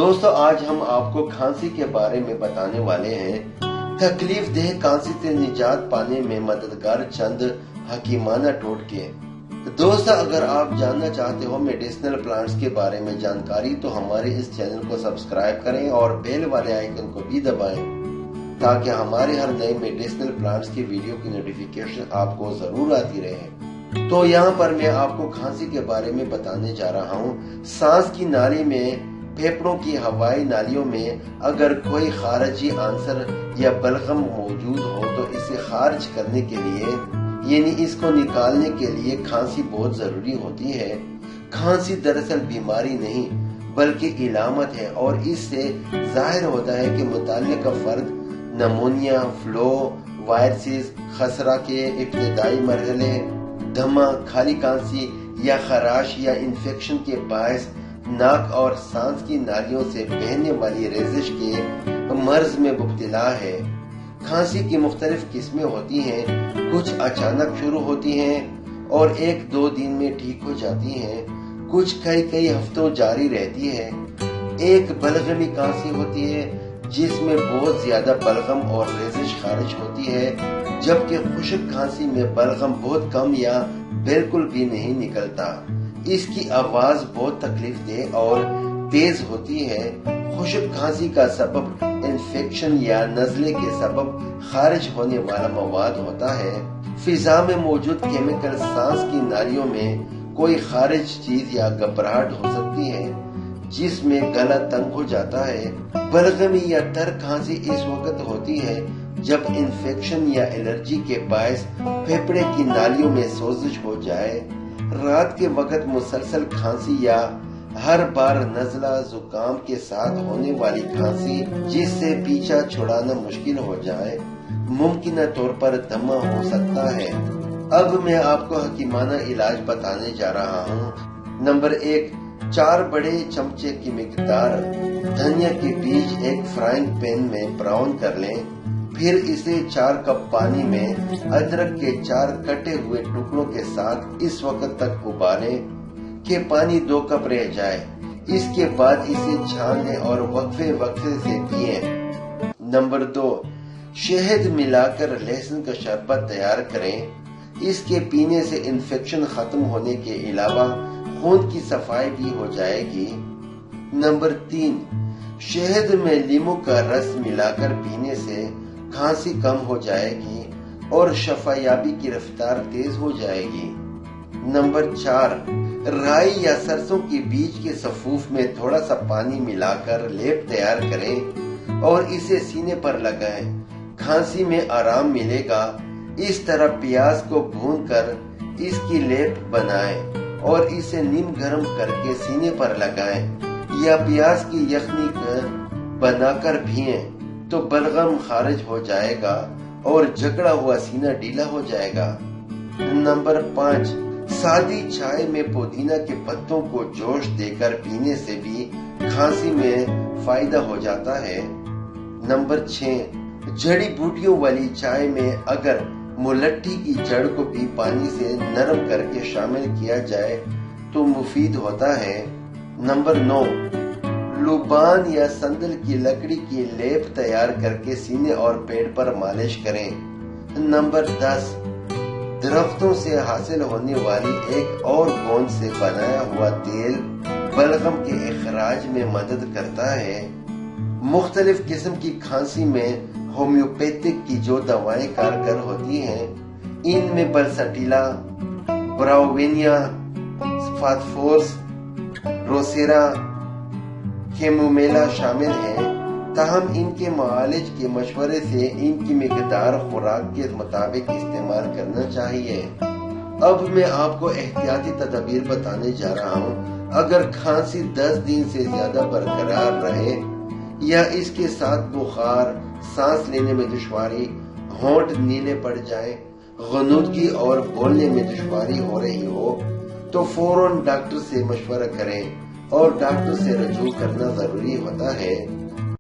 دوستو آج ہم آپ کو کھانسی کے بارے میں بتانے والے ہیں۔ تکلیف دہ کھانسی سے نجات پانے میں مددگار چند حکیمانہ ٹوٹکے۔ دوستو اگر آپ جاننا چاہتے ہو میڈیسنل پلانٹس کے بارے میں جانکاری تو ہمارے اس چینل کو سبسکرائب کریں اور بیل والے آئیکن کو بھی دبائیں تاکہ ہمارے ہر نئے میڈیسنل پلانٹس کی ویڈیو کی نوٹیفیکیشن آپ کو ضرور آتی رہے۔ تو یہاں پر میں آپ کو کھانسی کے بارے میں بتانے جا رہا ہوں۔ سانس کی نالی میں، پھیپھڑوں کی ہوائی نالیوں میں اگر کوئی خارجی عنصر یا بلغم موجود ہو تو اسے خارج کرنے کے لیے یعنی اس کو نکالنے کے لیے کھانسی بہت ضروری ہوتی ہے۔ کھانسی دراصل بیماری نہیں بلکہ علامت ہے اور اس سے ظاہر ہوتا ہے کہ متعلقہ فرد نمونیا، فلو، وائرسز، خسرہ کے ابتدائی مرحلے، دمہ، کھالی کھانسی یا خراش یا انفیکشن کے باعث ناک اور سانس کی نالیوں سے بہنے والی ریزش کے مرض میں مبتلا ہے۔ کھانسی کی مختلف قسمیں ہوتی ہیں، کچھ اچانک شروع ہوتی ہیں اور 1-2 دن میں ٹھیک ہو جاتی ہیں، کچھ کئی ہفتوں جاری رہتی ہے۔ ایک بلغمی کھانسی ہوتی ہے جس میں بہت زیادہ بلغم اور ریزش خارج ہوتی ہے، جبکہ خشک کھانسی میں بلغم بہت کم یا بالکل بھی نہیں نکلتا۔ اس کی آواز بہت تکلیف دہ اور تیز ہوتی ہے۔ خشک کھانسی کا سبب انفیکشن یا نزلے کے سبب خارج ہونے والا مواد ہوتا ہے۔ فضا میں موجود کیمیکل سانس کی نالیوں میں کوئی خارج چیز یا گھبراہٹ ہو سکتی ہے جس میں گلا تنگ ہو جاتا ہے۔ بلغمی یا تر کھانسی اس وقت ہوتی ہے جب انفیکشن یا الرجی کے باعث پھیپھڑے کی نالیوں میں سوزش ہو جائے۔ رات کے وقت مسلسل کھانسی یا ہر بار نزلہ زکام کے ساتھ ہونے والی کھانسی جس سے پیچھا چھڑانا مشکل ہو جائے، ممکنہ طور پر دمہ ہو سکتا ہے۔ اب میں آپ کو حکیمانہ علاج بتانے جا رہا ہوں۔ نمبر 1، 4 بڑے چمچے کی مقدار دھنیا کے بیج ایک فرائنگ پین میں براؤن کر لیں، پھر اسے 4 کپ پانی میں ادرک کے 4 کٹے ہوئے ٹکڑوں کے ساتھ اس وقت تک ابالیں کہ پانی 2 کپ رہ جائے۔ اس کے بعد اسے چھان لیں اور وقفے سے پئیں۔ نمبر 2، شہد ملا کر لہسن کا شربت تیار کریں۔ اس کے پینے سے انفیکشن ختم ہونے کے علاوہ خون کی صفائی بھی ہو جائے گی۔ نمبر 3، شہد میں لیموں کا رس ملا کر پینے سے کھانسی کم ہو جائے گی اور شفا یابی کی رفتار تیز ہو جائے گی۔ نمبر 4، رائی یا سرسوں کے بیج کے صفوف میں تھوڑا سا پانی ملا کر لیپ تیار کریں اور اسے سینے پر لگائیں، کھانسی میں آرام ملے گا۔ اس طرح پیاز کو بھون کر اس کی لیپ بنائیں اور اسے نیم گرم کر کے سینے پر لگائیں یا پیاز کی یخنی بنا کر بھیئیں تو بلغم خارج ہو جائے گا اور جکڑا ہوا سینہ ڈھیلا ہو جائے گا۔ نمبر 5، سادی چائے میں پودینہ کے پتوں کو جوش دے کر پینے سے بھی کھانسی میں فائدہ ہو جاتا ہے۔ نمبر 6، جڑی بوٹیوں والی چائے میں اگر ملٹھی کی جڑ کو بھی پانی سے نرم کر کے شامل کیا جائے تو مفید ہوتا ہے۔ نمبر 9، لوبان یا سندل کی لکڑی کی لیپ تیار کر کے سینے اور پیٹ پر مالش کریں۔ نمبر 10، درختوں سے حاصل ہونے والی ایک اور گوند سے بنایا ہوا تیل بلغم کے اخراج میں مدد کرتا ہے۔ مختلف قسم کی کھانسی میں ہومیوپیتھک کی جو دوائیں کارگر ہوتی ہیں ان میں بلسٹیلا، براوینیا، فاسفورس، روسیرا، کیمومیلا شامل ہیں، تاہم ان کے معالج کے مشورے سے ان کی مقدار خوراک کے مطابق استعمال کرنا چاہیے۔ اب میں آپ کو احتیاطی تدابیر بتانے جا رہا ہوں۔ اگر کھانسی 10 دن سے زیادہ برقرار رہے یا اس کے ساتھ بخار، سانس لینے میں دشواری، ہونٹ نیلے پڑ جائیں، غنودگی اور بولنے میں دشواری ہو رہی ہو تو فوراً ڈاکٹر سے مشورہ کریں اور ڈاکٹر سے رجوع کرنا ضروری ہوتا ہے۔